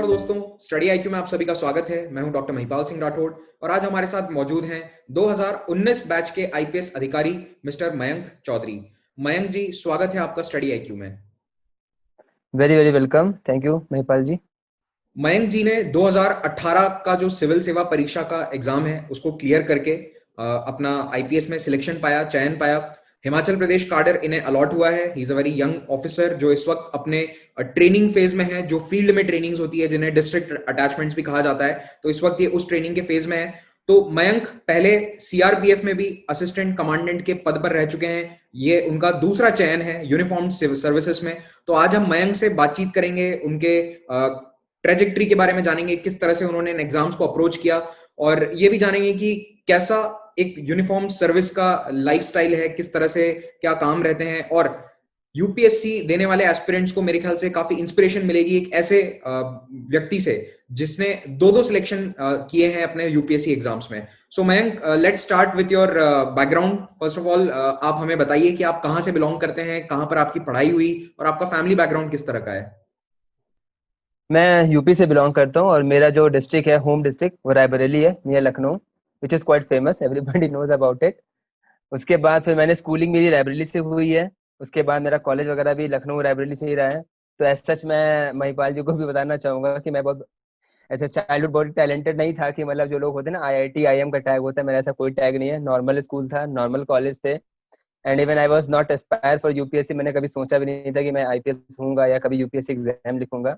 और दोस्तों, study IQ में आप सभी का स्वागत है। मैं हूं डॉक्टर महिपाल सिंह राठौड़ और आज हमारे साथ मौजूद हैं 2019 बैच के आईपीएस अधिकारी मिस्टर मयंक चौधरी। मयंक जी, स्वागत है आपका स्टडी आईक्यू में। Very very welcome. Thank you Mahipal ji. Mayank ji ने 2018 का जो सिविल सेवा परीक्षा का एग्जाम है उसको क्लियर करके अपना आईपीएस में सिलेक्शन पाया, चयन पाया। हिमाचल प्रदेश कार्डर इन्हें अलॉट हुआ है। He is a very young officer जो इस वक्त अपने ट्रेनिंग फेज में है, जो फील्ड में ट्रेनिंग्स होती है जिन्हें डिस्ट्रिक्ट अटैचमेंट्स भी कहा जाता है। तो इस वक्त ये उस ट्रेनिंग के फेज में है। तो मयंक पहले सीआरपीएफ में भी असिस्टेंट कमांडेंट के पद पर रह चुके हैं। ये उनका दूसरा चयन है यूनिफॉर्म सर्विसेज में। तो आज हम मयंक से बातचीत करेंगे, उनके ट्रेजेक्ट्री के बारे में जानेंगे, किस तरह से उन्होंने इन एग्जाम्स को अप्रोच किया, और ये भी जानेंगे कि कैसा एक यूनिफॉर्म सर्विस का लाइफस्टाइल है, किस तरह से क्या काम रहते हैं। और यूपीएससी देने वाले एस्पिरेंट्स को मेरे ख्याल से काफी इंस्पिरेशन मिलेगी एक ऐसे व्यक्ति से जिसने दो सिलेक्शन किए हैं अपने यूपीएससी एग्जाम्स में। So Mayank, let's start with your background. First of all आप हमें बताइए कि आप कहाँ से बिलोंग करते हैं, कहाँ पर आपकी पढ़ाई हुई और आपका फैमिली बैकग्राउंड किस तरह का है। मैं यूपी से बिलोंग करता हूँ और मेरा जो डिस्ट्रिक्ट है, होम डिस्ट्रिक्ट, वो रायबरेली है, near Lucknow, which is quite famous, everybody knows about it. उसके बाद फिर मैंने स्कूलिंग मेरी रायबरेली से हुई है। उसके बाद मेरा कॉलेज वगैरह भी लखनऊ रायबरेली से ही रहा है। तो एज सच मैं महिपाल जी को भी बताना चाहूँगा कि मैं बहुत ऐसे चाइल्डहुड बहुत टैलेंटेड नहीं था कि मतलब जो लोग होते हैं ना आईआईटी आईएम का टैग होता है, मेरा ऐसा कोई टैग नहीं है। नॉर्मल स्कूल था, नॉर्मल कॉलेज थे, and even I was not Aspire for UPSC. मैंने कभी सोचा भी नहीं था कि मैं आईपीएस हूँगा या कभी यूपीएससी एग्जाम लिखूंगा।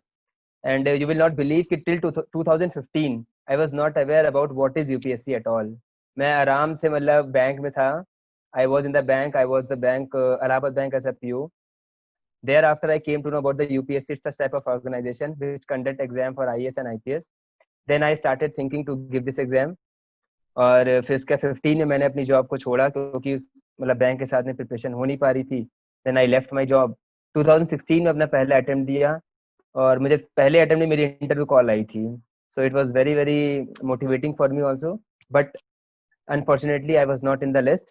And you will not believe कि till 2015 I was not aware about what is UPSC at all. मैं आराम से मतलब बैंक में था। I was in the bank. I was the bank Allahabad Bank as a PO. Thereafter I came to know about the UPSC. It's a type of organization which conduct exam for IAS and IPS. Then I started thinking to give this exam. और फिर इसका 15 में मैंने अपनी job को छोड़ा क्योंकि मतलब बैंक के साथ में प्रिपरेशन हो नहीं पा रही थी। Then I left my job. 2016 में अपना पहला अटेम्प्ट दिया और मुझे पहले अटेम्प्ट में मेरी इंटरव्यू कॉल आई थी। So it was very very motivating for me also, but unfortunately I was not in the list.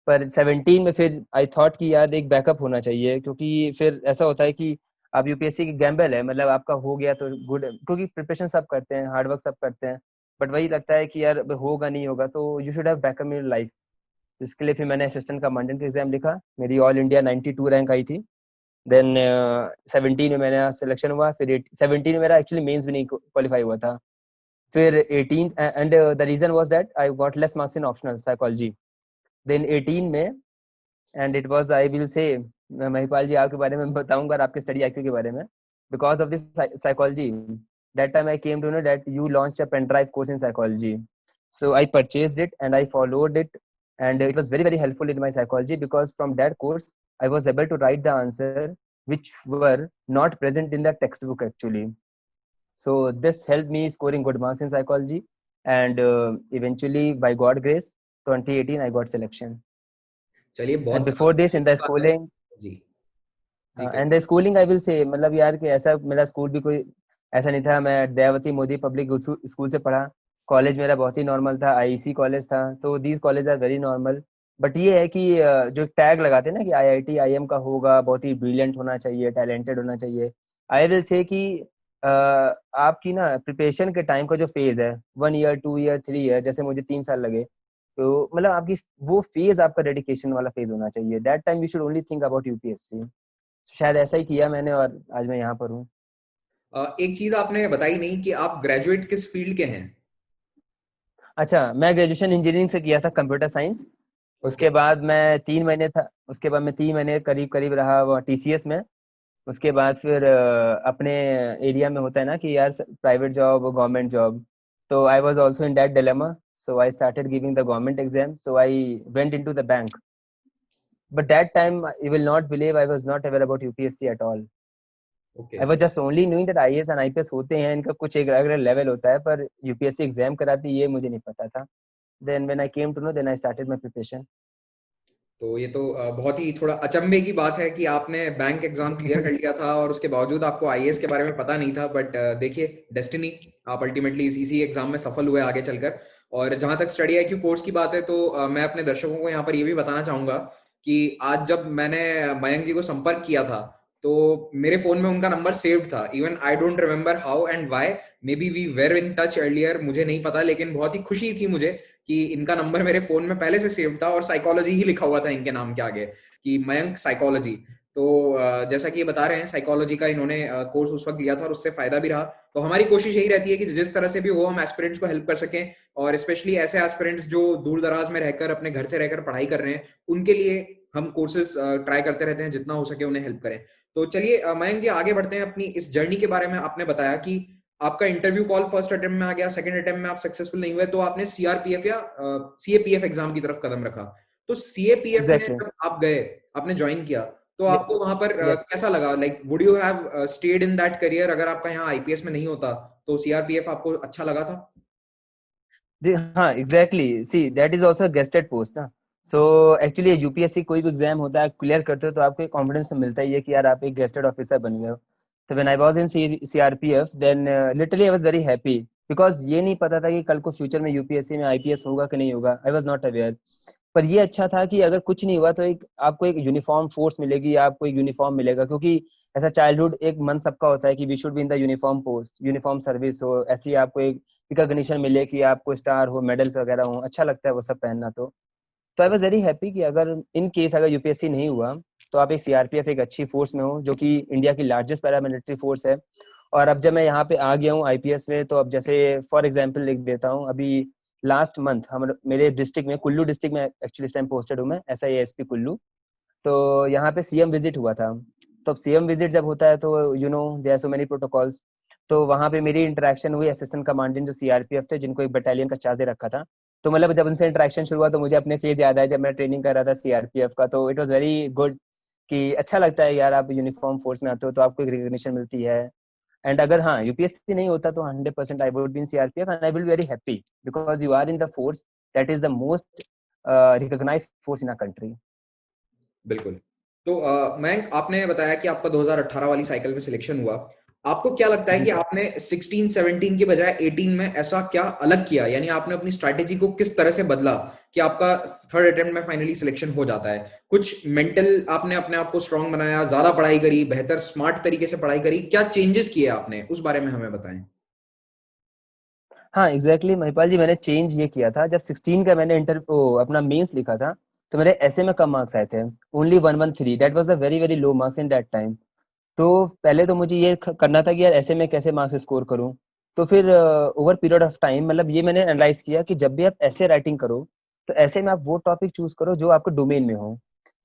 पर 17 में फिर आई थॉट कि यार एक बैकअप होना चाहिए, क्योंकि फिर ऐसा होता है कि आप यूपीएससी की गैम्बल है, मतलब आपका हो गया तो गुड, क्योंकि प्रिपरेशन सब करते हैं, हार्डवर्क सब करते हैं, बट वही लगता है कि यार होगा नहीं होगा, तो you should have backup in life. इसके लिए फिर मैंने असिस्टेंट कमांडेंट का एग्जाम लिखा। मेरी ऑल इंडिया 92 रैंक आई थी। देन 17 में मेरा सिलेक्शन हुआ। फिर 17 में मेरा एक्चुअली मेंस भी नहीं क्वालिफाई हुआ था। फिर 18 and the reason was that I got less marks in optional psychology. Then 18 में and it was, I will say, मैं महिपाल जी आपके बारे में बताऊंगा और आपके स्टडी आईक्यू के बारे में। Because of this psychology, that time I came to know that you launched a pen drive course in psychology. So I purchased it and I followed it, and it was very very helpful in my psychology because from that course I was able to write the answer which were not present in the textbook actually. So this helped me scoring good marks in psychology, and eventually by God grace 2018 I got selection. चलिए, And बहुत before this अच्छी in the बात है। schooling, जी जी, and the schooling I will say, मतलब यार कि ऐसा मेरा स्कूल भी कोई ऐसा नहीं था। मैं दयावती मोदी पब्लिक स्कूल से पढ़ा। कॉलेज मेरा बहुत ही नॉर्मल था, आईईसी कॉलेज था। तो these college are very normal. But ये है कि जो टैग लगाते हैं ना कि आईआईटी आईएम का होगा, बहुत ही ब्रिलियंट होना चाहिए, टैलेंटेड होना चाहिए, आई विल से कि आपकी ना प्रिपरेशन के टाइम का जो फेज है, 1 ईयर 2 ईयर 3 ईयर, जैसे मुझे 3 साल लगे, तो मतलब आपकी वो फेज आपका डेडिकेशन वाला फेज होना चाहिए। That time you should only think about UPSC. शायद ऐसा ही किया मैंने और आज मैं यहाँ पर हूँ। एक चीज आपने बताई नहीं कि आप ग्रेजुएट किस फील्ड के हैं। अच्छा, मैं ग्रेजुएशन इंजीनियरिंग से किया था, कंप्यूटर साइंस। ओके। उसके बाद मैं 3 महीने था, उसके बाद मैं 3 महीने करीब करीब रहा वो टीसीएस में। उसके बाद फिर अपने एरिया में होता है ना कि यार प्राइवेट जॉब गवर्नमेंट जॉब, तो I was also in that dilemma. So I started giving the government exam, so I went into the bank. But that time you will not believe, I was not aware about UPSC at all. Okay. I was just only knowing that IAS and IPS होते हैं, इनका कुछ एक अलग level होता है, पर UPSC exam कराती ये मुझे नहीं पता था। Then when I came to know, then I started my preparation. तो ये तो बहुत ही थोड़ा अचंभे की बात है कि आपने बैंक एग्जाम क्लियर कर लिया था और उसके बावजूद आपको आईएएस के बारे में पता नहीं था। बट देखिए, डेस्टिनी, आप अल्टीमेटली इसी एग्जाम में सफल हुए आगे चलकर। और जहां तक स्टडी आईक्यू कोर्स की बात है, तो मैं अपने दर्शकों को यहाँ पर ये भी बताना चाहूंगा कि आज जब मैंने मयंक जी को संपर्क किया था तो मेरे फोन में उनका नंबर सेव्ड था. Even I don't remember how and why, maybe we were in touch earlier, मुझे नहीं पता, लेकिन बहुत ही खुशी थी मुझे कि इनका नंबर मेरे फोन में पहले से सेव्ड था और साइकोलॉजी ही लिखा हुआ था इनके नाम के आगे कि मयंक साइकोलॉजी. तो जैसा कि ये बता रहे हैं, साइकोलॉजी का इन्होंने कोर्स उस वक्त लिया था और उससे फायदा भी रहा. तो हमारी कोशिश यही रहती है कि जिस तरह से भी हो हम एस्पिरेंट्स को हेल्प कर सकें, और स्पेशली ऐसे एस्पिरेंट्स जो दूर दराज में रहकर अपने घर से रहकर पढ़ाई कर रहे हैं, उनके लिए हम कोर्सेज ट्राई करते रहते हैं, जितना हो सके उन्हें हेल्प करें. तो चलिए मयंक जी, आगे बढ़ते हैं अपनी इस जर्नी के बारे में. आपने बताया कि आपका इंटरव्यू कॉल फर्स्ट अटेम्प्ट में आ गया, सेकंड अटेम्प्ट में आप सक्सेसफुल नहीं हुए, तो आपने सीआरपीएफ या सीएपीएफ एग्जाम की तरफ कदम रखा. तो सीएपीएफ में एग्जैक्टली. जब आप गए, आपने ज्वाइन किया, तो आपको वहां पर यस. कैसा लगा? Like would you have stayed in that career अगर आपका यहाँ आईपीएस में नहीं होता? तो सीआरपीएफ आपको अच्छा लगा था? हाँ, exactly. See that is also gazetted post ना. सो एक्चुअली यूपीएससी कोई भी एग्जाम होता है, क्लियर करते हो तो आपको एक कॉन्फिडेंस मिलता ही है कि यार आप एक गेस्टेड ऑफिसर बन गए हो. तो when I was in CRPF then literally I was very happy, because ये नहीं पता था कि कल को फ्यूचर में यूपीएससी में आईपीएस होगा कि नहीं होगा. I was not aware. पर ये अच्छा था कि अगर कुछ नहीं हुआ तो एक आपको एक यूनिफॉर्म फोर्स मिलेगी, आपको एक यूनिफॉर्म मिलेगा. क्योंकि ऐसा चाइल्डहुड एक मन सबका होता है कि we should be in the uniform post, uniform service हो, ऐसी आपको एक रिकॉग्निशन मिले कि आपको स्टार हो, मेडल्स वगैरह हो. अच्छा लगता है वो सब पहनना. तो आई वाज वेरी हैप्पी कि अगर इन केस अगर यूपीएससी नहीं हुआ तो आप एक सीआरपीएफ एक अच्छी फोर्स में हो, जो कि इंडिया की लार्जेस्ट पैरामिलिट्री फोर्स है. और अब जब मैं यहाँ पे आ गया हूँ आईपीएस में, तो अब जैसे फॉर एग्जांपल लिख देता हूँ, अभी लास्ट मंथ हम मेरे डिस्ट्रिक्ट में, कुल्लू डिस्ट्रिक्ट में एक्चुअली इस टाइम पोस्टेड हूँ मैं, एसआईएएसपी कुल्लू. तो यहाँ पे सीएम विजिट हुआ था. तो सीएम विजिट जब होता है तो you know there are so many protocols. तो वहाँ पे मेरी इंटरेक्शन हुई असिस्टेंट कमांडेंट जो सीआरपीएफ थे, जिनको एक बटालियन का चार्ज दे रखा था. तो मतलब जब उनसे इंटरेक्शन शुरू हुआ तो मुझे अपने फेज याद आया जब मैं ट्रेनिंग कर रहा था सीआरपीएफ का. तो इट वाज वेरी गुड कि अच्छा लगता है यार, आप यूनिफॉर्म फोर्स में आते हो तो आपको एक रिकॉग्निशन मिलती है. एंड अगर हाँ यूपीएससी नहीं होता तो 100% I would be in CRPF and I will be very happy, because you are in the force that is the most recognised force in a country. बिल्कुल. तो मयंक, आपने बताया कि आपका 2018 वाली साइकिल में सिलेक्शन हुआ. आपको क्या लगता है जी कि सर. आपने 16-17 की बजाय 18 में ऐसा क्या अलग किया, यानी आपने अपनी स्ट्रैटेजी को किस तरह से बदला कि आपका थर्ड अटेम्प्ट में फाइनली सिलेक्शन हो जाता है? कुछ मेंटल आपने अपने आप को स्ट्रांग बनाया, ज्यादा पढ़ाई करी, बेहतर स्मार्ट तरीके से पढ़ाई करी, क्या चेंजेस किए आपने, उस बारे में हमें बताएं. हाँ एग्जैक्टली महिपाल जी, मैंने चेंज ये किया था जब 16 का मैंने अपना मेंस लिखा था. तो मेरे ऐसे में कम मार्क्स आए थे, only 113. That was a very very low marks in that time. तो पहले तो मुझे ये करना था कि यार ऐसे में कैसे मार्क्स स्कोर करूं. तो फिर ओवर पीरियड ऑफ टाइम मतलब ये मैंने एनालाइज किया कि जब भी आप ऐसे राइटिंग करो तो ऐसे में आप वो टॉपिक चूज करो जो आपके डोमेन में हो.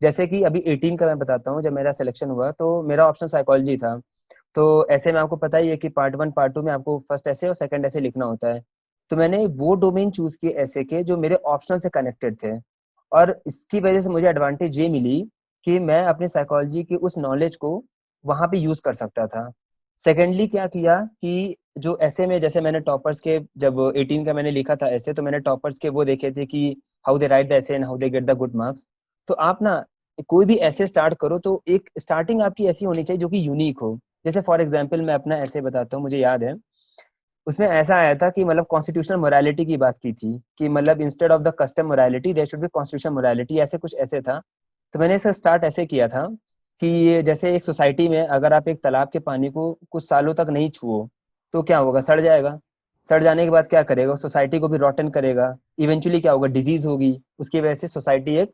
जैसे कि अभी 18 का मैं बताता हूँ, जब मेरा सिलेक्शन हुआ तो मेरा ऑप्शन साइकोलॉजी था. तो ऐसे में आपको पता ही है कि पार्ट 1 पार्ट 2 में आपको फर्स्ट ऐसे और सेकंड ऐसे लिखना होता है. तो मैंने वो डोमेन चूज किए ऐसे के जो मेरे ऑप्शनल से कनेक्टेड थे. और इसकी वजह से मुझे एडवांटेज ये मिली कि मैं अपनी साइकोलॉजी की उस नॉलेज को वहां पे यूज कर सकता था. सेकेंडली क्या किया कि जो ऐसे में जैसे मैंने टॉपर्स के जब 18 का मैंने लिखा था ऐसे, तो मैंने टॉपर्स के वो देखे थे कि हाउ दे राइट द ऐसे and how they get the good marks. तो आप ना कोई भी ऐसे स्टार्ट करो तो एक स्टार्टिंग आपकी ऐसी होनी चाहिए जो कि यूनिक हो. जैसे फॉर एग्जाम्पल मैं अपना ऐसे बताता हूँ, मुझे याद है उसमें ऐसा आया था कि मतलब कॉन्स्टिट्यूशनल मोरालिटी की बात की थी कि मतलब instead of the custom morality there should be constitutional morality, ऐसे कुछ ऐसे था. तो मैंने इसे स्टार्ट ऐसे किया था कि जैसे एक सोसाइटी में अगर आप एक तालाब के पानी को कुछ सालों तक नहीं छुओ तो क्या होगा, सड़ जाएगा. सड़ जाने के बाद क्या करेगा, सोसाइटी को भी रॉटन करेगा. इवेंचुअली क्या होगा, डिजीज होगी, उसकी वजह से सोसाइटी एक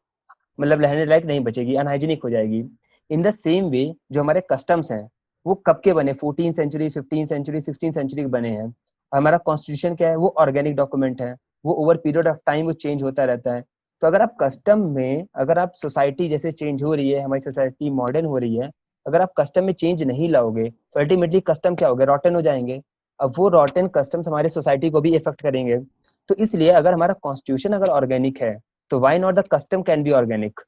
मतलब रहने लायक नहीं बचेगी, अनहाइजीनिक हो जाएगी. इन द सेम वे जो हमारे कस्टम्स हैं वो कब के बने, 14 सेंचुरी, 15 सेंचुरी, 16 सेंचुरी के बने हैं. हमारा कॉन्स्टिट्यूशन क्या है, वो ऑर्गेनिक डॉक्यूमेंट है, वो ओवर पीरियड ऑफ टाइम वो चेंज होता रहता है. तो अगर आप कस्टम में, अगर आप सोसाइटी जैसे चेंज हो रही है, हमारी सोसाइटी मॉडर्न हो रही है, अगर आप कस्टम में चेंज नहीं लाओगे तो अल्टीमेटली कस्टम क्या हो गए, रॉटन हो जाएंगे. अब वो रॉटन कस्टम्स हमारी सोसाइटी को भी इफेक्ट करेंगे. तो इसलिए अगर हमारा कॉन्स्टिट्यूशन अगर ऑर्गेनिक है तो why not the custom can be organic.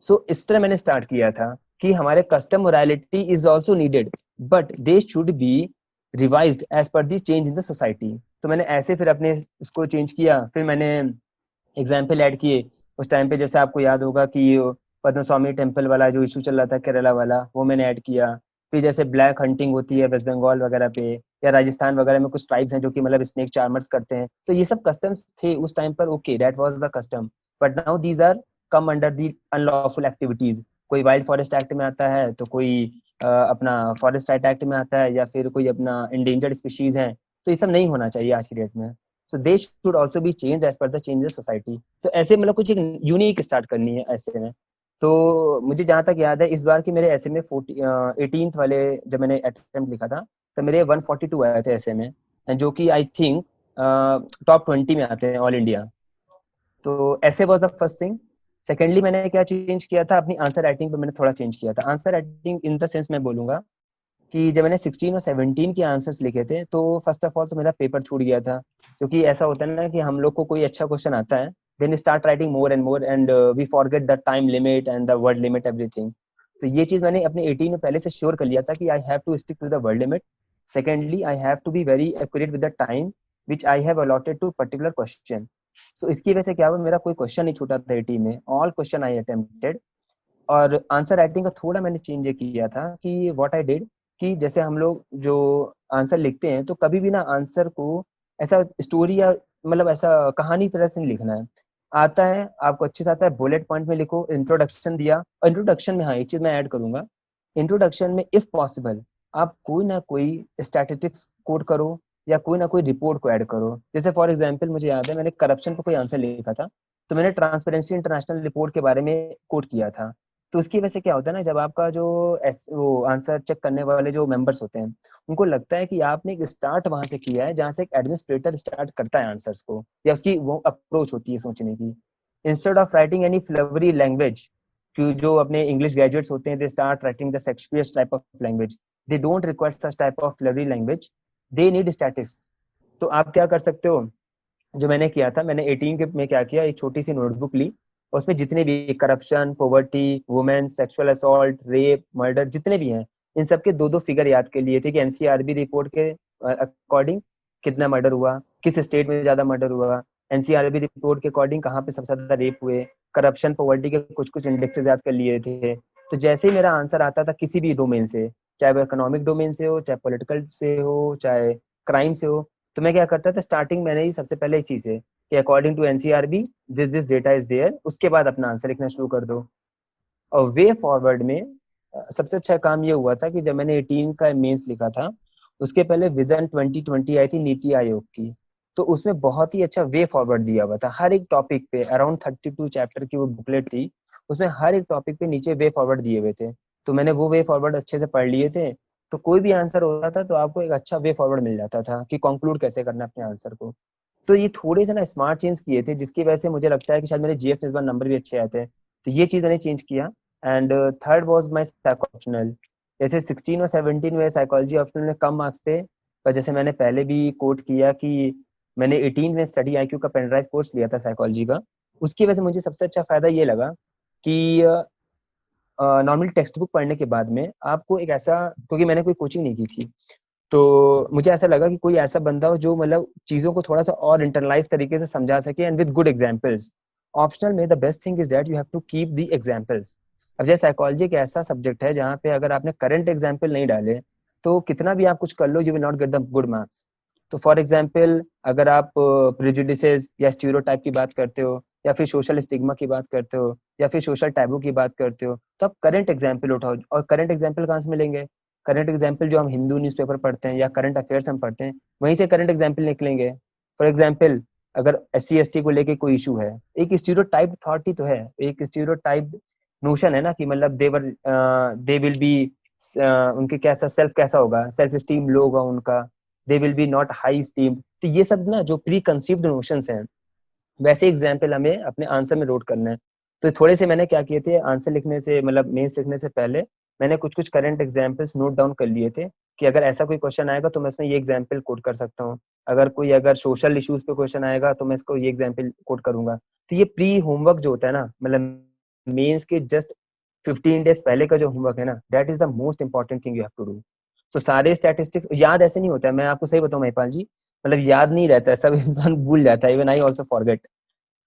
So इस तरह मैंने स्टार्ट किया था कि हमारे custom morality is also needed, but they should be revised as per the change in the society. तो मैंने ऐसे फिर अपने इसको चेंज किया. फिर मैंने एग्जाम्पल ऐड किए. उस टाइम पे जैसे आपको याद होगा कि पद्म स्वामी टेम्पल वाला जो इशू चल रहा था केरला वाला, वो मैंने ऐड किया. फिर जैसे ब्लैक हंटिंग होती है वेस्ट बंगाल वगैरह पे, या राजस्थान वगैरह में कुछ ट्राइब्स हैं जो कि मतलब स्नेक चार्मर्स करते हैं, तो ये सब कस्टम्स थे उस टाइम पर. Okay, that was the custom, but now these are come under the unlawful activities. कोई वाइल्ड फॉरेस्ट एक्ट में आता है, तो कोई अपना फॉरेस्ट राइट एक्ट में आता है या फिर कोई अपना इंडेंजर्ड स्पीशीज है, तो ये सब नहीं होना चाहिए आज की डेट में। So they should also be change as per the changes society. तो ऐसे मतलब कुछ एक यूनिक स्टार्ट करनी है ऐसे में। तो मुझे जहाँ तक याद है इस बार की मेरे ऐसे में 18th वाले जब मैंने अटेम्प्ट लिखा था तो मेरे 142 आए थे ऐसे में, जो कि आई थिंक टॉप 20 में आते हैं ऑल इंडिया। तो ऐसे was the first thing. Secondly मैंने क्या चेंज किया था, अपनी आंसर राइटिंग पे मैंने थोड़ा चेंज किया था। Answer writing in the sense मैं बोलूंगा कि जब मैंने 16 और 17 के आंसर्स लिखे थे तो फर्स्ट ऑफ ऑल तो मेरा पेपर छूट गया था, क्योंकि ऐसा होता है ना कि हम लोग को कोई अच्छा क्वेश्चन आता है, then start writing more and we forget the time limit and the word limit everything. तो ये चीज मैंने अपने 18 में पहले से श्योर कर लिया था कि I have to stick to the word limit. Secondly I have to be very accurate with the time which I have allotted to particular question. So इसकी वजह से क्या हुआ, मेरा कोई क्वेश्चन नहीं छूटा था 18 में, ऑल क्वेश्चन आई अटेम्प्टेड। और आंसर राइटिंग का थोड़ा मैंने चेंज ये किया था कि व्हाट आई डिड कि जैसे हम लोग जो आंसर लिखते हैं तो कभी भी ना आंसर को ऐसा स्टोरी या मतलब ऐसा कहानी तरह से नहीं लिखना है। आता है आपको अच्छे से आता है, बुलेट पॉइंट में लिखो, इंट्रोडक्शन दिया, और इंट्रोडक्शन में हाँ एक चीज मैं ऐड करूंगा, इंट्रोडक्शन में इफ पॉसिबल आप कोई ना कोई स्टैटिस्टिक्स कोड करो या कोई ना कोई रिपोर्ट को ऐड करो। जैसे फॉर एग्जांपल मुझे याद है मैंने करप्शन पर कोई आंसर लिखा था, तो मैंने ट्रांसपेरेंसी इंटरनेशनल रिपोर्ट के बारे में कोट किया था। तो उसकी वजह से क्या होता है ना, जब आपका जो वो आंसर चेक करने वाले जो मेंबर्स होते हैं उनको लगता है कि आपने एक स्टार्ट वहां से किया है जहां से एक एडमिनिस्ट्रेटर स्टार्ट करता है आंसर्स को, या उसकी वो अप्रोच होती है सोचने की। Instead of writing any flowery language, कि जो अपने इंग्लिश ग्रेजुएट्स होते हैं they start writing the Shakespeare type of language, they don't require such type of flowery language, they need statics. तो आप क्या कर सकते हो, जो मैंने किया था, मैंने 18 के में क्या किया, एक छोटी सी नोटबुक ली, उसमें जितने भी corruption, poverty, women, sexual assault, rape, murder जितने भी हैं, इन सब के दो दो फिगर याद कर लिए थे कि एनसीआरबी रिपोर्ट के अकॉर्डिंग कितना मर्डर हुआ, किस स्टेट में ज्यादा मर्डर हुआ, एनसीआरबी रिपोर्ट के अकॉर्डिंग कहाँ पे सबसे ज्यादा रेप हुए, करप्शन पॉवर्टी के कुछ कुछ इंडेक्सेस याद कर लिए थे। तो जैसे ही मेरा आंसर आता था किसी भी डोमेन से, चाहे वो इकोनॉमिक डोमेन से हो, चाहे पॉलिटिकल से हो, चाहे क्राइम से हो, तो मैं क्या करता था स्टार्टिंग मैंने ही सबसे पहले इसी से कि according to NCRB this data is there, उसके बाद अपना आंसर लिखना शुरू कर दो। और वे फॉरवर्ड में सबसे अच्छा काम ये हुआ था कि जब मैंने 18 का मेंस लिखा था उसके पहले विजन 2020 आई थी नीति आयोग की, तो उसमें बहुत ही अच्छा वे फॉरवर्ड दिया हुआ था हर एक टॉपिक पे। अराउंड 32 चैप्टर की वो बुकलेट थी, उसमें हर एक टॉपिक पे नीचे वे फॉरवर्ड दिए हुए थे। तो मैंने वो वे फॉरवर्ड अच्छे से पढ़ लिए थे, तो कोई भी आंसर होता था तो आपको एक अच्छा वे फॉरवर्ड मिल जाता था कि कंक्लूड कैसे करना है अपने आंसर को। तो ये थोड़े से ना स्मार्ट चेंज किए थे जिसकी वजह से मुझे लगता है कि शायद मेरे जीएस में इस बार नंबर भी अच्छे आते हैं। तो ये चीज मैंने चेंज किया। And third was my psycho optional. जैसे 16 और 17 में साइकोलॉजी ऑप्शनल में कम मार्क्स थे, पर जैसे मैंने पहले भी कोट किया कि मैंने 18 में स्टडी आईक्यू का पेन ड्राइव कोर्स लिया था साइकोलॉजी का। उसकी वजह से मुझे सबसे अच्छा फायदा ये लगा कि नॉर्मल टेक्स्ट बुक पढ़ने के बाद में आपको एक ऐसा, क्योंकि मैंने कोई कोचिंग नहीं की थी, तो मुझे ऐसा लगा कि कोई ऐसा बंदा हो जो मतलब चीजों को थोड़ा सा और इंटरनलाइज तरीके से समझा सके and with good examples. Optional में the best thing is that you have to keep the examples. अब जैसे साइकोलॉजी एक ऐसा सब्जेक्ट है जहाँ पे अगर आपने करंट एग्जाम्पल नहीं डाले तो कितना भी आप कुछ कर लो you will not get the good marks. तो फॉर एग्जाम्पल अगर आप प्रिजुडिसेस या स्टीरियोटाइप की बात करते हो, या फिर सोशल स्टिग्मा की बात करते हो, या फिर सोशल टैबू की बात करते हो, तो आप करंट एग्जाम्पल उठाओ। और करंट एग्जाम्पल कहाँ से मिलेंगे, करंट एग्जाम्पल जो हम हिंदू न्यूज़पेपर पढ़ते हैं या करंट अफेयर्स हम पढ़ते हैं वहीं से करंट एग्जाम्पल निकलेंगे। फॉर एग्जाम्पल अगर SC ST को लेके कोई इशू है, एक स्टीरियोटाइप थॉट ही तो है, एक स्टीरियोटाइप नोशन है ना कि मतलब दे विल बी, उनके कैसा सेल्फ कैसा होगा, सेल्फ स्टीम लो होगा उनका, they will be not high steam. तो ये सब ना जो प्री कंसीव्ड नोशंस हैं वैसे एग्जाम्पल हमें अपने आंसर में नोट करना है। तो थोड़े से मैंने क्या किए थे, आंसर लिखने से मतलब मेंस लिखने से पहले मैंने कुछ कुछ करंट एग्जाम्पल्स नोट डाउन कर लिए थे कि अगर ऐसा कोई क्वेश्चन आएगा तो मैं इसमें ये एग्जाम्पल कोट कर सकता हूँ, अगर सोशल इश्यूज पे क्वेश्चन आएगा तो मैं इसको ये एग्जाम्पल कोट करूंगा। तो ये प्री होमवर्क जो होता है ना, मतलब मेंस के जस्ट 15 डेज पहले का जो होमवर्क है ना, that is the most important thing you have to do. तो सारे स्टैटिस्टिक्स याद ऐसे नहीं होता है, मैं आपको सही बताऊं महिपाल जी, मतलब याद नहीं रहता है, सब इंसान भूल जाता है, इवन आई ऑल्सो फॉरगेट।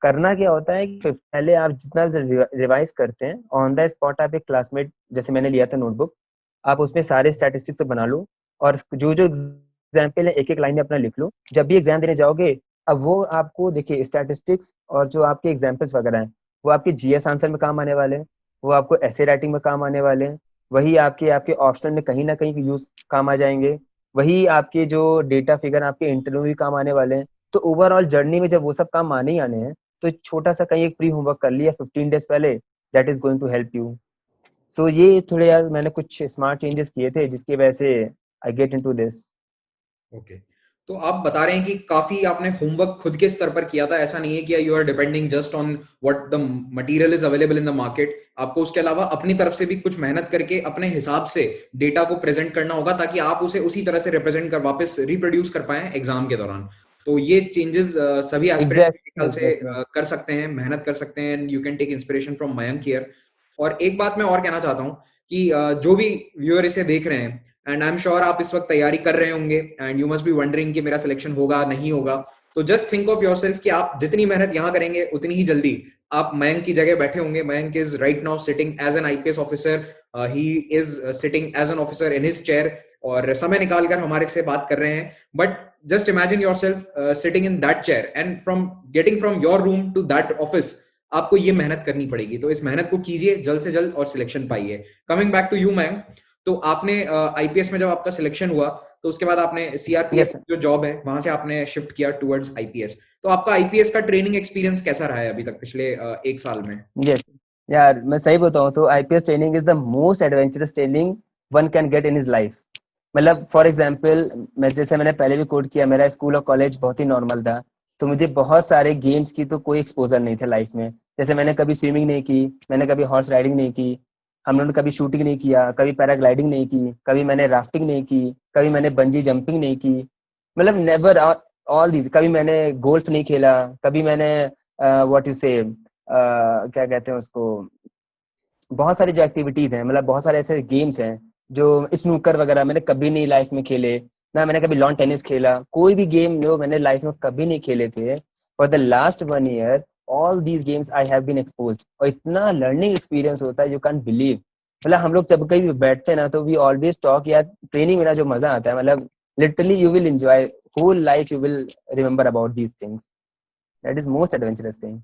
करना क्या होता है कि पहले आप जितना रिवाइज करते हैं ऑन द स्पॉट आप एक क्लासमेट, जैसे मैंने लिया था नोटबुक, आप उसमें सारे स्टैटिस्टिक्स बना लो और जो जो एग्जाम्पल है एक एक लाइन में अपना लिख लो। जब भी एग्जाम देने जाओगे, अब वो आपको देखिए स्टैटिस्टिक्स और जो आपके एग्जाम्पल्स वगैरह हैं वो आपके जीएस आंसर में काम आने वाले हैं, वो आपको ऐसे राइटिंग में काम आने वाले हैं, वही आपके आपके ऑप्शनल में कहीं ना कहीं यूज काम आ जाएंगे, वही आपके जो डेटा फिगर आपके इंटरव्यू भी काम आने वाले हैं। तो ओवरऑल जर्नी में जब वो सब काम आने ही आने हैं, तो एक छोटा सा कहीं एक प्री होमवर्क कर लिया 15 डेज पहले, that is going to help you. So ये थोड़े यार मैंने कुछ स्मार्ट चेंजेस किए थे जिसकी वजह से I get into this. Okay. तो आप बता रहे हैं कि काफी आपने होमवर्क खुद के स्तर पर किया था, ऐसा नहीं है कि you are depending just on what the material is available in the market. आपको उसके अलावा अपनी तरफ से भी कुछ मेहनत करके अपने हिसाब से डेटा को प्रेजेंट करना होगा, ताकि आप उसे उसी तरह से रिप्रेजेंट कर वापस रिप्रोड्यूस कर पाए एग्जाम के दौरान। तो ये चेंजेस सभी एस्पिरेंट्स के एग्जैक्टली ख्याल से एग्जैक्टली। कर सकते हैं, मेहनत कर सकते हैं, and you can take inspiration from Mayank here. और एक बात मैं और कहना चाहता हूँ कि जो भी व्यूअर इसे देख रहे हैं, एंड आई एम श्योर आप इस वक्त तैयारी कर रहे होंगे, and you must be wondering कि मेरा सिलेक्शन होगा नहीं होगा, तो जस्ट थिंक ऑफ योरसेल्फ कि आप जितनी मेहनत यहाँ करेंगे उतनी ही जल्दी आप मयंक की जगह बैठे होंगे। Mayank is right now sitting as an IPS officer, he is sitting as an officer in his chair, और समय निकाल कर हमारे से बात कर रहे हैं। But just imagine yourself sitting in that chair, and from getting from your room to that office आपको ये मेहनत करनी पड़ेगी। तो इस मेहनत को कीजिए जल्द से जल्द और सिलेक्शन पाइए। Coming back to you Mayank, तो आपने आईपीएस में जब आपका सिलेक्शन हुआ, तो उसके बाद आपने सीआरपीएफ यस जो जॉब है वहां से आपने शिफ्ट किया टुवर्ड्स आईपीएस। तो आपका आईपीएस का ट्रेनिंग एक्सपीरियंस कैसा रहा है अभी तक पिछले एक साल में? यस। यार मैं सही बताऊं तो IPS training is the most adventurous training one can get in his life. मतलब फॉर एग्जांपल मैं जैसे मैंने पहले भी कोट किया, मेरा स्कूल और कॉलेज बहुत ही नॉर्मल था, तो मुझे बहुत सारे गेम्स की तो कोई एक्सपोजर नहीं था लाइफ में। जैसे मैंने कभी स्विमिंग नहीं की, मैंने कभी हॉर्स राइडिंग नहीं की, हम लोगों ने कभी शूटिंग नहीं किया, कभी पैराग्लाइडिंग नहीं की, कभी मैंने राफ्टिंग नहीं की, कभी मैंने बंजी जंपिंग नहीं की। मतलब नेवर ऑल दीज, कभी मैंने गोल्फ नहीं खेला, कभी मैंने व्हाट यू से क्या कहते हैं उसको, बहुत सारी जो एक्टिविटीज हैं, मतलब बहुत सारे ऐसे गेम्स हैं जो स्नूकर वगैरह मैंने कभी नहीं लाइफ में खेले, ना मैंने कभी लॉन टेनिस खेला, कोई भी गेम जो मैंने लाइफ में कभी नहीं खेले थे। For the last 1 year all these games I have been exposed, और इतना लर्निंग एक्सपीरियंस होता है यू कैन बिलीव। मतलब हम लोग जब कहीं भी बैठते हैं ना तो वी ऑलवेज टॉक यार, ट्रेनिंग में ना जो मजा आता है, मतलब literally you will enjoy whole life, you will remember about these things. That is most adventurous thing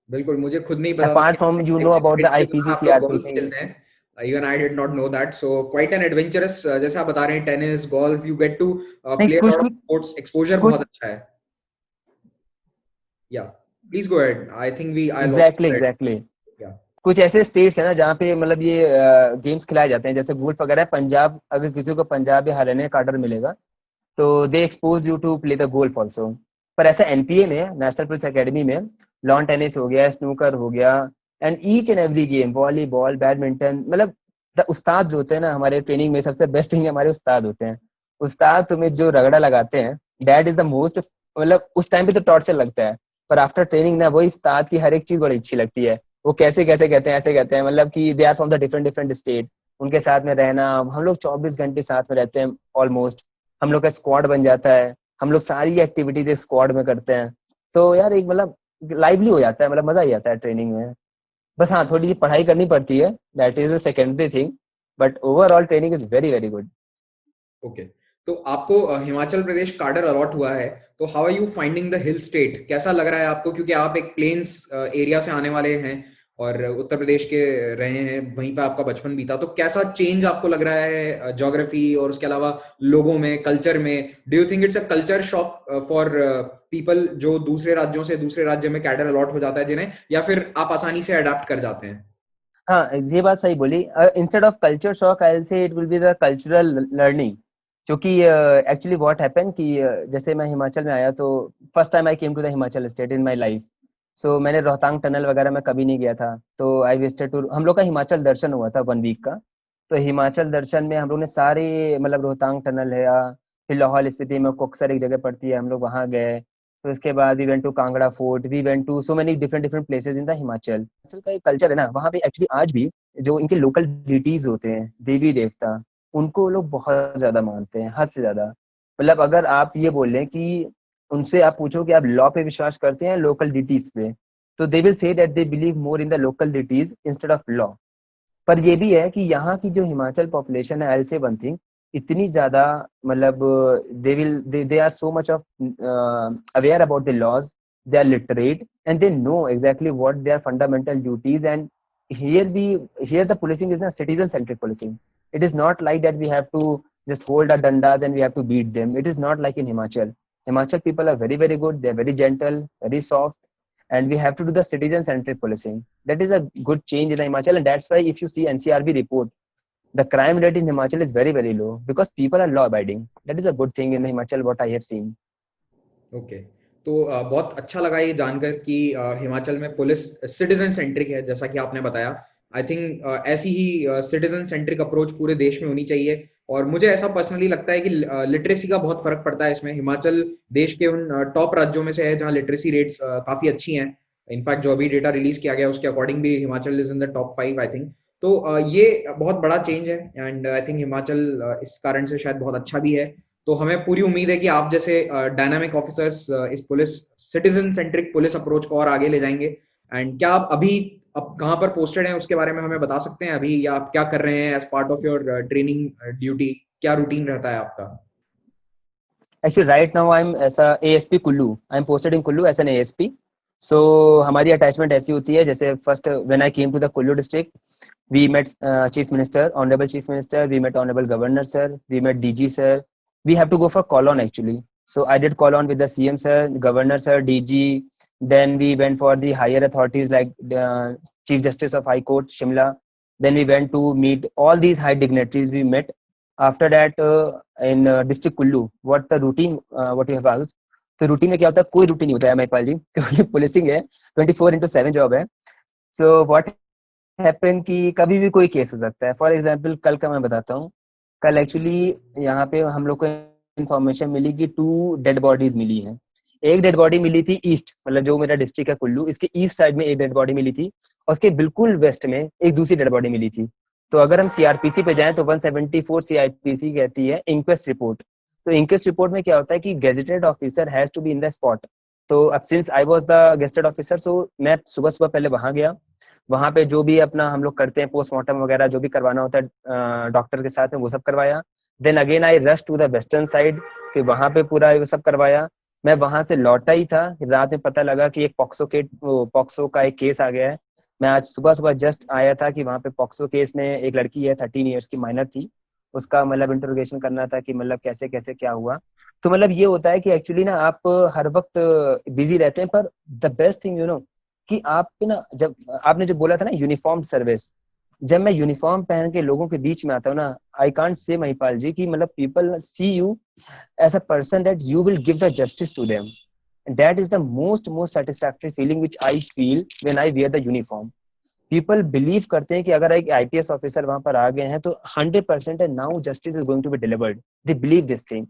बिल्कुल, मुझे खुद नहीं पता था अपार्ट फ्रॉम यू नो कि अबाउट द के दौरान आईपीसी आप लोग सीआरपी गोल्फ थिंग। खेलते हैं। Even I did not know that, so quite an adventurous. जैसे आप बता रहे हैं tennis, golf, you get to नहीं प्ले अ कुछ लॉट ऑफ कुछ स्पोर्ट्स, एक्सपोजर कुछ बहुत अच्छा है। Yeah please go ahead, I think we I exactly lost it. Exactly. या कुछ ऐसे स्टेट्स है ना जहाँ पे मतलब ये गेम्स खिलाए जाते हैं, जैसे गोल्फ वगैरह। पंजाब, अगर किसी को पंजाब या हरियाणा का ऑर्डर मिलेगा तो they expose you to play the golf also. पर ऐसा एनपीए में, नेशनल पुलिस एकेडमी में, लॉन टेनिस हो गया, स्नूकर हो गया, and each and every game, volleyball, badminton, मतलब द उस्ताद जो होते हैं ना हमारे ट्रेनिंग में, सबसे बेस्ट थिंग हमारे उस्ताद होते हैं। उस्ताद तुम्हें जो रगड़ा लगाते हैं, दैट इज द मोस्ट, मतलब उस टाइम पे तो टॉर्चर लगता है, पर आफ्टर ट्रेनिंग ना वही उस्ताद की हर एक चीज बड़ी अच्छी लगती है। वो कैसे कैसे कहते हैं, ऐसे कहते हैं मतलब कि they are from the different different state, उनके साथ में रहना, हम लोग 24 घंटे साथ में रहते हैं ऑलमोस्ट, हम लोग का स्क्वाड बन जाता है, हम लोग सारी एक्टिविटीज एक स्क्वाड में करते हैं। तो यार एक मतलब लाइवली हो जाता है, मतलब मजा ही आता है ट्रेनिंग में। बस हाँ, थोड़ी सी पढ़ाई करनी पड़ती है, that is a secondary thing, but overall training is very very good. Okay. तो आपको हिमाचल प्रदेश कार्डर अलॉट हुआ है, तो how are you finding the hill state? कैसा लग रहा है आपको, क्योंकि आप एक प्लेन्स एरिया से आने वाले हैं और उत्तर प्रदेश के रहे हैं, वहीं पे आपका बचपन बीता, तो कैसा चेंज आपको लग रहा है ज्योग्राफी और उसके अलावा लोगों में, कल्चर में? Do you think it's a culture shock for people जो दूसरे राज्यों से दूसरे राज्य में कैडर अलॉट हो जाता है जिन्हें, या फिर आप आसानी से अडेप्ट कर जाते हैं? हाँ ये बात सही बोली। Instead of culture shock I will say it will be the cultural learning. क्योंकि एक्चुअली व्हाट हैपन कि जैसे मैं हिमाचल में आया तो first time I came to the Himachal state in my life. So मैंने रोहतांग टनल वगैरह में कभी नहीं गया था, तो आई विजिटेड टू, हम लोग का हिमाचल दर्शन हुआ था 1 वीक का। तो हिमाचल दर्शन में हम लोग ने सारे, मतलब रोहतांग टनल है, या फिर लाहौल स्पीति में कोकसर एक जगह पड़ती है, हम लोग वहाँ गए। तो इसके बाद we went to Kangra fort, we went to so many different different places in the Himachal. Himachal का एक कल्चर है ना, वहाँ पे एक्चुअली आज भी जो इनके लोकल डिटीज होते हैं, देवी देवता, उनको लोग बहुत ज्यादा मानते हैं, हद से ज्यादा। मतलब अगर आप ये बोल लें कि उनसे आप पूछो कि आप लॉ पे विश्वास करते हैं लोकल डिटीज पे, तो they will say that they believe more in the local deities instead of law. पर ये भी है कि यहाँ की जो हिमाचल पॉपुलेशन है, आई से वन थिंग, इतनी ज्यादा, मतलब they will they are so much of aware about the laws, they are literate and they know exactly what their fundamental duties and here the policing is not citizen centric policing. It is not like that we have to just hold our dandas and we have to beat them. It is not like in Himachal people are very, very good. They're very gentle, very soft, and we have to do the citizen centric policing. That is a good change in Himachal, and that's why if you see NCRB report, the crime rate in Himachal is very, very low because people are law abiding. That is a good thing in Himachal what I have seen. Okay तो बहुत अच्छा लगा ये जानकर कि हिमाचल में police citizen centric है, जैसा कि आपने बताया। आई थिंक ऐसी ही सिटीजन सेंट्रिक अप्रोच पूरे देश में होनी चाहिए, और मुझे ऐसा पर्सनली लगता है कि लिटरेसी का बहुत फर्क पड़ता है इसमें। हिमाचल देश के उन टॉप राज्यों में से है जहाँ लिटरेसी रेट्स काफी अच्छी हैं। इनफैक्ट जो अभी डेटा रिलीज किया गया उसके अकॉर्डिंग भी Himachal is in the top 5 I think. तो ये बहुत बड़ा चेंज है, एंड आई थिंक हिमाचल इस कारण से शायद बहुत अच्छा भी है। तो हमें पूरी उम्मीद है कि आप जैसे डायनामिक ऑफिसर्स इस police citizen centric police approach को और आगे ले जाएंगे। एंड क्या आप अभी अब कहाँ पर पोस्टेड हैं उसके बारे में हमें बता सकते हैं अभी, या आप क्या कर रहे हैं as part of your training duty? क्या रूटीन रहता है आपका? Actually, right now I'm as a ASP Kullu. I'm posted in Kullu as an ASP. So हमारी अटैचमेंट ऐसी होती है, जैसे first when I came to the Kullu district, we met chief minister, honourable chief minister, we met honourable governor sir, we met DG sir. We have to go for call on actually. So I did call on with the CM sir, governor sir, DG. Then we went for the higher authorities like the Chief Justice of High Court, Shimla. Then we went to meet all these high dignitaries we met. After that in district Kullu, what the routine, what you have asked. तो routine में क्या होता है? कोई routine नहीं होता है महिपाल जी, क्योंकि पुलिसिंग है, 24/7 जॉब है. सो व्हाट हैपन कि कभी भी कोई केस हो सकता है. फॉर एग्जांपल कल का मैं बताता हूँ. कल एक्चुअली यहाँ पे हम लोग को इन्फॉर्मेशन मिली कि 2 डेड बॉडीज मिली हैं. एक डेड बॉडी मिली थी ईस्ट, मतलब जो मेरा डिस्ट्रिक्ट है कुल्लू, इसके ईस्ट साइड में एक डेड बॉडी मिली थी, और उसके बिल्कुल वेस्ट में एक दूसरी डेड बॉडी मिली थी. तो अगर हम CRPC पे जाएं तो 174 CRPC कहती है इंक्वेस्ट रिपोर्ट. तो इंक्वेस्ट रिपोर्ट में क्या होता है कि gazetted officer has to be in the spot. तो अब since I was the gazetted officer, so मैं सुबह सुबह पहले वहां गया. वहां पे जो भी अपना हम लोग करते हैं पोस्टमार्टम वगैरह जो भी करवाना होता है डॉक्टर के साथ में, वो सब करवाया. Then again I rush to the western side, फिर वहां पे पूरा वो सब करवाया. मैं वहां से लौटा ही था, रात में पता लगा कि एक पॉक्सो का एक केस आ गया है. मैं आज सुबह सुबह जस्ट आया था कि वहां पे पॉक्सो केस में एक लड़की है 13 ईयर्स की, माइनर थी, उसका मतलब इंटरोगेशन करना था कि मतलब कैसे कैसे क्या हुआ. तो मतलब ये होता है कि एक्चुअली ना आप हर वक्त बिजी रहते हैं, पर द बेस्ट थिंग कि आप ना, जब आपने जो बोला था ना यूनिफॉर्म सर्विस, जब मैं यूनिफॉर्म पहन के लोगों के बीच में आता हूँ ना, I can't say Mahipal ji कि मतलब people see you as a person that you will give the justice to them. That is the most satisfactory feeling which I feel when I wear the uniform. People believe करते हैं कि अगर एक IPS officer वहां पर आ गए हैं तो 100% है, now justice is going to be delivered. They believe this thing.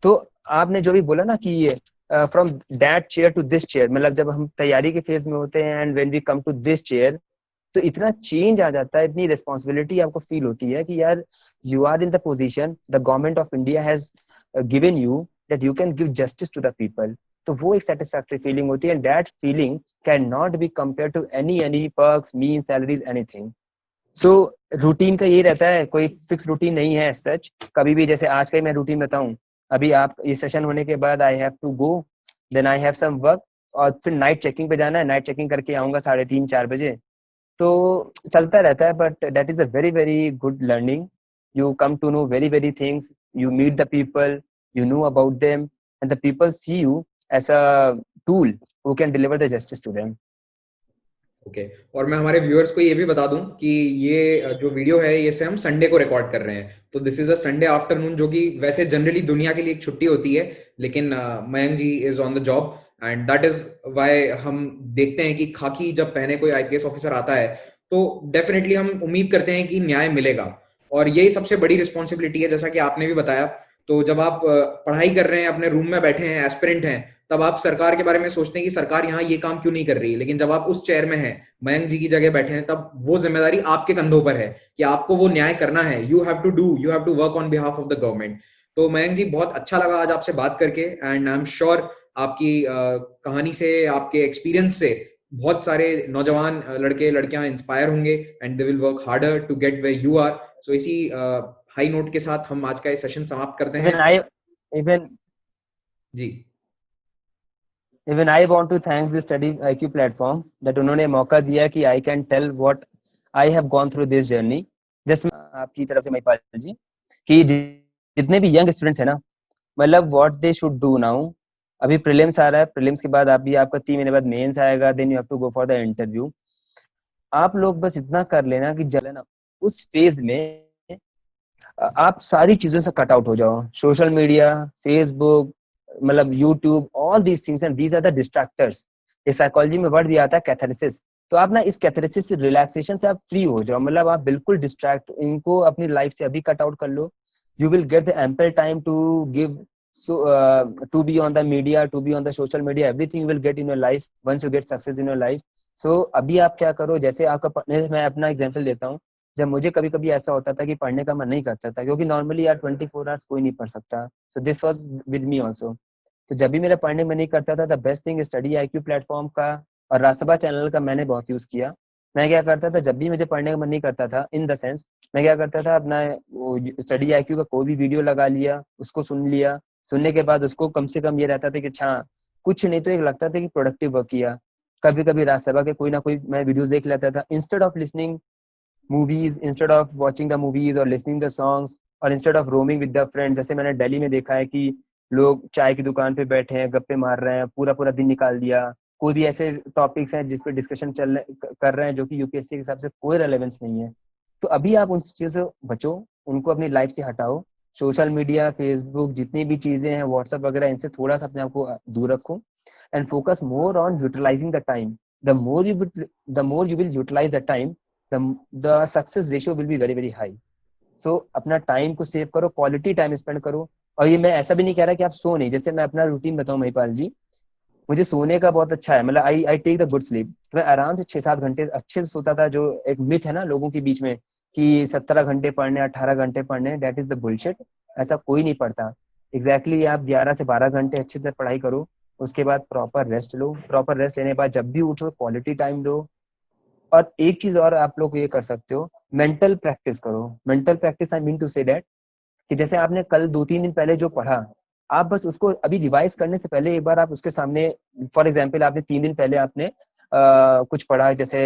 तो आपने जो भी बोला ना कि ये from that chair to this chair, मतलब जब हम तैयारी के फेज में होते हैं and when we come to this chair, तो इतना चेंज आ जाता है, इतनी रिस्पॉन्सिबिलिटी आपको फील होती है कि यार you are in the position, the government of India has given you that you can give justice to the people. तो वो एक सेटिस्फैक्टरी फीलिंग होती है, and that feeling can not be compare to any perks, mean, salaries, anything. So routine का यही रहता है, कोई फिक्स रूटीन नहीं है सच. कभी भी, जैसे आज का ही मैं रूटीन बताऊं, अभी आप ये सेशन होने के बाद I have to go, then I have some work, और फिर नाइट चेकिंग पे जाना है. नाइट चेकिंग करके आऊंगा 3:30-4 बजे. तो चलता रहता है, but that is a very very good learning. You come to know very very things, you meet the people, you know about them, and the people see you as a tool who can deliver the justice to them. Okay और मैं हमारे viewers को ये भी बता दूं कि ये जो वीडियो है ये से हम संडे को रिकॉर्ड कर रहे हैं. तो this is a Sunday afternoon, जो कि वैसे जनरली दुनिया के लिए एक छुट्टी होती है, लेकिन Mayank ji is on the job, and that is why हम देखते हैं कि खाकी जब पहने कोई IPS ऑफिसर आता है तो डेफिनेटली हम उम्मीद करते हैं कि न्याय मिलेगा, और यही सबसे बड़ी रिस्पॉन्सिबिलिटी है, जैसा कि आपने भी बताया. तो जब आप पढ़ाई कर रहे हैं, अपने रूम में बैठे हैं, एस्पिरेंट हैं, तब आप सरकार के बारे में सोचते हैं कि सरकार यहाँ ये काम क्यों नहीं कर रही, लेकिन जब आप उस चेयर में हैं, मयंक जी की जगह बैठे हैं, तब वो जिम्मेदारी आपके कंधों पर है कि आपको वो न्याय करना है. You have to work on behalf of the government. तो मयंक जी, बहुत अच्छा लगा आज आपसे बात करके, एंड आई एम श्योर आपकी कहानी से, आपके एक्सपीरियंस से बहुत सारे नौजवान लड़के लड़कियां इंस्पायर होंगे, and they will work harder to get where you are. So इसी हाई नोट के साथ हम आज का ये सेशन समाप्त करते हैं. जी, Even I want to thank the Study IQ platform that उन्होंने मौका दिया कि I can tell what I have gone through this journey. Just आपकी तरफ से महिपाल जी कि जितने भी यंग स्टूडेंट्स है ना, मतलब what they should do now, अभी प्रीलिम्स आ रहा है, प्रीलिम्स के बाद अभी आपका 3 महीने बाद मेंस आएगा, then you have to go for the interview. आप लोग बस इतना कर लेना कि जलना उस फेज में आप सारी चीजों से कट आउट हो जाओ, सोशल मीडिया, फेसबुक, मतलब YouTube, all these things and these are the distractors. ये साइकोलॉजी में वर्ड भी आता है कैथारसिस। तो आप ना इस कैथारसिस से, रिलैक्सेशन से आप फ्री हो जाओ, मतलब आप बिल्कुल डिस्ट्रैक्ट, इनको अपनी लाइफ से अभी कट आउट कर लो। You will get the ample time to give, to be on the media, to be on the social media, everything you will get in your life once you get success in your life. So अभी आप क्या करो, जैसे आपका, मैं अपना example देता हूँ। जब मुझे कभी कभी ऐसा होता था कि पढ़ने का मन नहीं करता था, क्योंकि नॉर्मली यार 24 आवर्स कोई नहीं पढ़ सकता, so this was with me also. तो जब भी मेरा पढ़ने में नहीं करता था, the best thing study IQ platform का और राजसभा चैनल का मैंने बहुत यूज किया। मैं क्या करता था, जब भी मुझे पढ़ने का मन नहीं करता था, इन द सेंस मैं क्या करता था, अपना स्टडी IQ का कोई भी वीडियो लगा लिया, उसको सुन लिया। सुनने के बाद उसको कम से कम ये रहता था कि अच्छा कुछ नहीं तो एक लगता था कि प्रोडक्टिव वर्क किया। कभी कभी राजसभा के कोई ना कोई मैं वीडियोस देख लेता था, instead of listening movies, instead of watching the movies or listening the songs, और instead of roaming with the friends। जैसे मैंने दिल्ली में देखा है कि लोग चाय की दुकान पे बैठे हैं, गप्पे मार रहे हैं, पूरा पूरा दिन निकाल दिया। कोई भी ऐसे टॉपिक्स हैं जिस पे डिस्कशन कर रहे हैं जो कि यूपीएससी के हिसाब से कोई रेलेवेंस नहीं है। तो अभी आप उन चीजों से बचो, उनको अपनी लाइफ से हटाओ। सोशल मीडिया, फेसबुक, जितनी भी चीजें हैं, व्हाट्सएप वगैरह, इनसे थोड़ा सा अपने आप को दूर रखो and focus more on utilising the time. The more you will utilise the time, the success ratio will be very very high। so अपना टाइम को सेव करो, क्वालिटी टाइम स्पेंड करो। और ये मैं ऐसा भी नहीं कह रहा कि आप सो नहीं, जैसे मैं अपना रूटीन बताऊं महिपाल जी, मुझे सोने का बहुत अच्छा है, मतलब I take the good sleep. तो मैं आराम से 6-7 घंटे अच्छे से सोता था। जो एक मिथ है ना लोगों के बीच में कि 17 घंटे पढ़ने, 18 घंटे पढ़ने, दैट इज द बुलशिट। ऐसा कोई नहीं पढ़ता। एग्जैक्टली आप 11 से 12 घंटे अच्छे से पढ़ाई करो, उसके बाद प्रॉपर रेस्ट लो। प्रॉपर रेस्ट लेने के बाद जब भी उठो क्वालिटी टाइम दो। और एक चीज और आप लोग ये कर सकते हो, मेंटल प्रैक्टिस करो। Mental practice I mean to say that कि जैसे आपने कल 2-3 दिन पहले जो पढ़ा, आप बस उसको अभी रिवाइज करने से पहले एक बार आप उसके सामने, फॉर एग्जाम्पल आपने 3 दिन पहले आपने कुछ पढ़ा, जैसे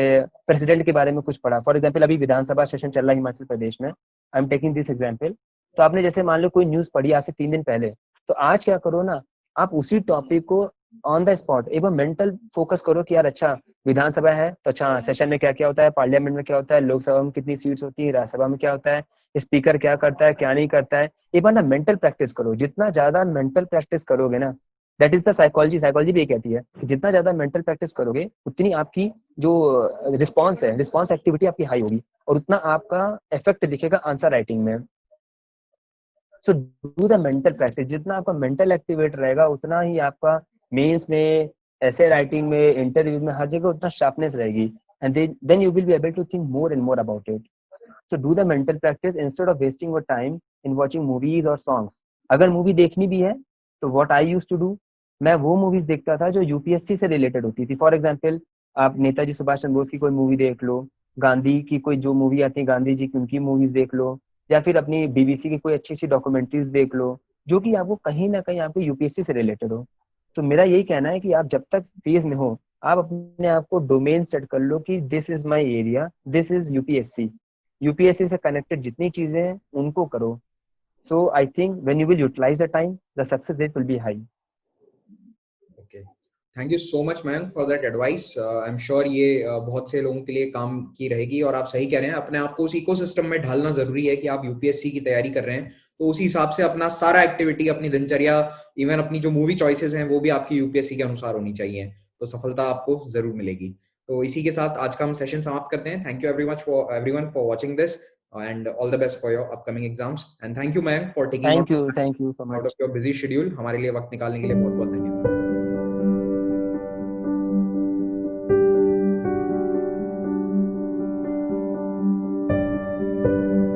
प्रेसिडेंट के बारे में कुछ पढ़ा। फॉर एग्जाम्पल अभी विधानसभा सेशन चल रहा है हिमाचल प्रदेश में, I am taking this example. तो आपने जैसे मान लो कोई न्यूज पढ़ी आज से 3 दिन पहले, तो आज क्या करो ना, आप उसी टॉपिक को ऑन द स्पॉट एक बार मेंटल फोकस करो कि यार अच्छा विधानसभा है तो अच्छा सेशन में क्या क्या होता है, पार्लियामेंट में क्या होता है, लोकसभा में कितनी सीट्स होती है, राज्यसभा में क्या होता है, स्पीकर क्या करता है क्या नहीं करता है। एक बार ना मेंटल प्रैक्टिस करो। जितना ज्यादा मेंटल प्रैक्टिस करोगे ना, दैट इज द साइकोलॉजी भी ये कहती है कि जितना ज्यादा मेंटल प्रैक्टिस करोगे उतनी आपकी जो रिस्पॉन्स एक्टिविटी आपकी हाई होगी और उतना आपका इफेक्ट दिखेगा आंसर राइटिंग में। सो डू द मेंटल प्रैक्टिस। जितना आपका मेंटल एक्टिवेट रहेगा उतना ही आपका मेंस में, ऐसे राइटिंग में, इंटरव्यू में, हर जगह उतना शार्पनेस रहेगी and then you will be able to think more and more about it. So do the mental practice instead of wasting your time in watching movies और सॉन्ग्स। अगर movie देखनी भी है तो what I used to do, मैं वो movies देखता था जो यूपीएससी से रिलेटेड होती थी। फॉर एग्जाम्पल आप नेताजी सुभाष चंद्र बोस की कोई मूवी देख लो, गांधी की कोई जो मूवी आती है गांधी जी की, उनकी मूवीज देख लो, या फिर अपनी बीबीसी की कोई अच्छी सी डॉक्यूमेंट्रीज देख लो जो कि आपको कहीं ना कहीं आपको यूपीएससी से रिलेटेड हो। तो मेरा यही कहना है कि आप जब तक फेज में हो, आप अपने आप को डोमेन सेट कर लो कि this is my area, this is UPSC. UPSC से कनेक्टेड जितनी चीजें हैं उनको करो। So I think when you will utilise the time, the success rate will be high. Okay, thank you so much ma'am for that advice. I am sure ये बहुत से लोगों के लिए काम की रहेगी। और आप सही कह रहे हैं, अपने आप को उस इकोसिस्टम में ढालना जरूरी है कि आप यूपीएससी की तैयारी कर रहे हैं तो उसी हिसाब से अपना सारा एक्टिविटी, अपनी दिनचर्या, इवन अपनी जो मूवी चॉइसेस हैं वो भी आपकी यूपीएससी के अनुसार होनी चाहिए, तो सफलता आपको जरूर मिलेगी। तो इसी के साथ आज का हम सेशन समाप्त करते हैं। Thank you everyone for watching this and all the best for your upcoming exams, and thank you ma'am for taking thank you so out much. of your busy schedule। हमारे लिए वक्त निकालने के लिए बहुत बहुत धन्यवाद।